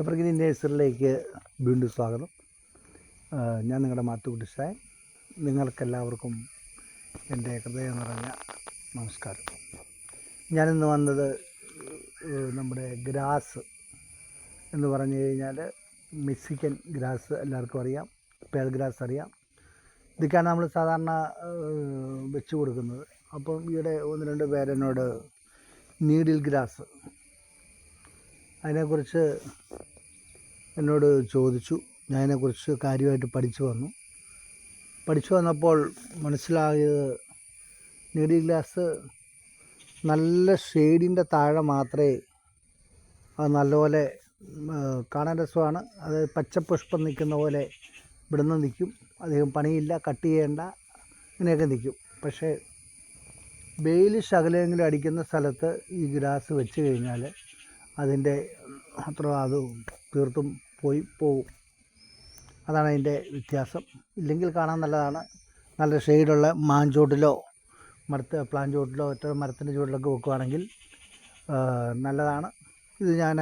Evergreen നേഴ്സറിയിലേക്ക് വീണ്ടും സ്വാഗതം. ഞാൻ നിങ്ങളുടെ മാത്തുക്കുട്ടിസായൻ. നിങ്ങൾക്കെല്ലാവർക്കും എൻ്റെ ഹൃദയം നിറഞ്ഞ നമസ്കാരം. ഞാനിന്ന് വന്നത് നമ്മുടെ ഗ്രാസ് എന്ന് പറഞ്ഞു കഴിഞ്ഞാൽ മെക്സിക്കൻ ഗ്രാസ് എല്ലാവർക്കും അറിയാം, പേൾ ഗ്രാസ് അറിയാം. ഇതൊക്കെയാണ് നമ്മൾ സാധാരണ വെച്ച് കൊടുക്കുന്നത്. അപ്പം ഈയിടെ ഒന്ന് രണ്ട് പേരെന്നോട് നീഡിൽ ഗ്രാസ് അതിനെക്കുറിച്ച് എന്നോട് ചോദിച്ചു. ഞാൻ അതിനെക്കുറിച്ച് കാര്യമായിട്ട് പഠിച്ചു വന്നപ്പോൾ മനസ്സിലായത് നീഡിൽ ഗ്രാസ് നല്ല ഷെയ്ഡിൻ്റെ താഴെ മാത്രമേ അത് നല്ലപോലെ കാണാൻ രസമാണ്. അത് പച്ചപ്പുഷ്പം നിൽക്കുന്ന പോലെ ഇവിടുന്ന് നിൽക്കും, അധികം പണിയില്ല, കട്ട് ചെയ്യേണ്ട, ഇങ്ങനെയൊക്കെ നിൽക്കും. പക്ഷേ വെയിൽ ശകലെങ്കിലും അടിക്കുന്ന സ്ഥലത്ത് ഈ ഗ്രാസ് വെച്ച് കഴിഞ്ഞാൽ അതിൻ്റെ അത്ര അത് തീർത്തും പോകും. അതാണ് അതിൻ്റെ വ്യത്യാസം. ഇല്ലെങ്കിൽ കാണാൻ നല്ലതാണ്. നല്ല ഷെയ്ഡുള്ള മാഞ്ചോട്ടിലോ പ്ലാൻ ചോട്ടിലോ മരത്തിൻ്റെ ചുവട്ടിലൊക്കെ വെക്കുകയാണെങ്കിൽ നല്ലതാണ്. ഇത് ഞാൻ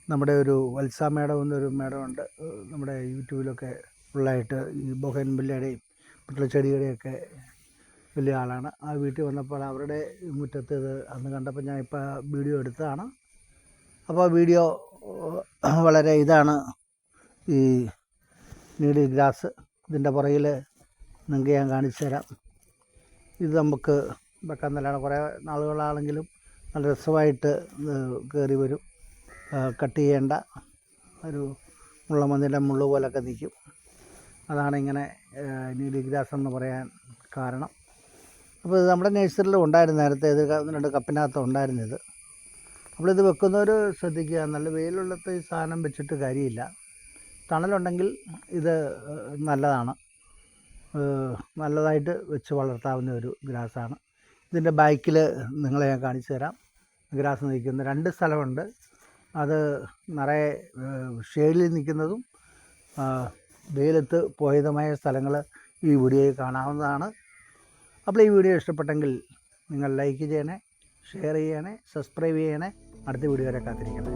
നമ്മുടെ ഒരു വത്സ മേഡം എന്നൊരു മേഡമുണ്ട്, നമ്മുടെ യൂട്യൂബിലൊക്കെ ഫുള്ളായിട്ട് ഈ ബൊഗൻവില്ലയുടെയും മറ്റുള്ള ചെടിയുടെയൊക്കെ വലിയ ആളാണ്. ആ വീട്ടിൽ വന്നപ്പോൾ അവരുടെ മുറ്റത്ത് ഇത് അന്ന് കണ്ടപ്പോൾ ഞാൻ ഇപ്പോൾ വീഡിയോ എടുത്തതാണ്. അപ്പോൾ ആ വീഡിയോ വളരെ ഇതാണ് ഈ നീഡിൽ ഗ്രാസ്. ഇതിൻ്റെ പുറകിൽ നിങ്ങൾക്ക് ഞാൻ കാണിച്ചു തരാം. ഇത് നമുക്ക് വെക്കാൻ നല്ലതാണ്. കുറേ നാളുകളാണെങ്കിലും നല്ല രസമായിട്ട് കയറി വരും. കട്ട് ചെയ്യേണ്ട, ഒരു മുള്ളമന്തിൻ്റെ മുള്ളു പോലൊക്കെ നിൽക്കും. അതാണ് ഇങ്ങനെ നീഡിൽ ഗ്രാസ് എന്ന് പറയാൻ കാരണം. അപ്പോൾ ഇത് നമ്മുടെ നേഴ്സറിയിൽ ഉണ്ടായിരുന്നു നേരത്തെ. ഇത് 2 കപ്പിനകത്ത് ഉണ്ടായിരുന്നത്. അപ്പോൾ ഇത് വെക്കുന്നവർ ശ്രദ്ധിക്കുക, നല്ല വെയിലുള്ളത്ത് ഈ സാധനം വെച്ചിട്ട് കാര്യമില്ല. തണലുണ്ടെങ്കിൽ ഇത് നല്ലതാണ്, നല്ലതായിട്ട് വെച്ച് വളർത്താവുന്ന ഒരു ഗ്രാസാണ്. ഇതിൻ്റെ ബാക്കിൽ നിങ്ങളെ ഞാൻ കാണിച്ചു തരാം. ഗ്രാസ് നിൽക്കുന്ന 2 സ്ഥലമുണ്ട്. അത് നിറയെ ഷെയ്ഡിൽ നിൽക്കുന്നതും വെയിലത്ത് പോയതുമായ സ്ഥലങ്ങൾ ഈ വീഡിയോയിൽ കാണാവുന്നതാണ്. അപ്പോൾ ഈ വീഡിയോ ഇഷ്ടപ്പെട്ടെങ്കിൽ നിങ്ങൾ ലൈക്ക് ചെയ്യണേ, ഷെയർ ചെയ്യണേ, സബ്സ്ക്രൈബ് ചെയ്യണേ. അടുത്ത വീഡിയോ വരെ കാത്തിരിക്കണേ.